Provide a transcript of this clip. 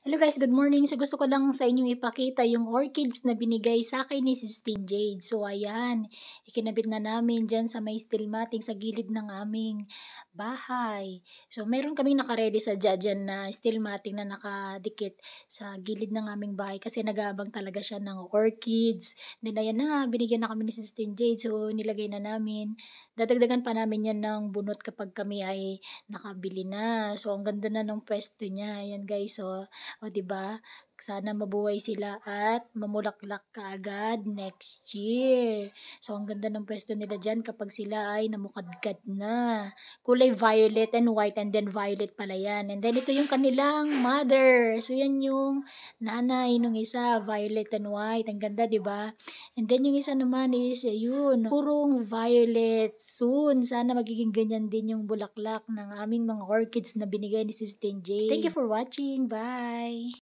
Hello guys, good morning. So gusto ko lang sa inyo ipakita yung orchids na binigay sa akin ni Sistine Jade. So ayan, ikinabit na namin dyan sa may stilmating sa gilid ng aming bahay. So meron kaming nakaredy sa dyan na stilmating na nakadikit sa gilid ng aming bahay kasi nagabang talaga siya ng orchids. Then ayan na, binigyan na kami ni Sistine Jade. So nilagay na namin. Dadagdagan pa namin yan ng bunot kapag kami ay nakabili na. So ang ganda na ng pwesto niya. Ayan guys, so o, 'di ba? Sana mabuhay sila at mamulaklak kaagad next year. So, ang ganda ng pwesto nila dyan kapag sila ay namukadkad na. Kulay violet and white and then violet pala yan. And then, ito yung kanilang mother. So, yan yung nanay nung isa, violet and white. Ang ganda, di ba? And then, yung isa naman is, yun, purong violet. Soon, sana magiging ganyan din yung bulaklak ng aming mga orchids na binigay ni Sis Jane. Thank you for watching. Bye!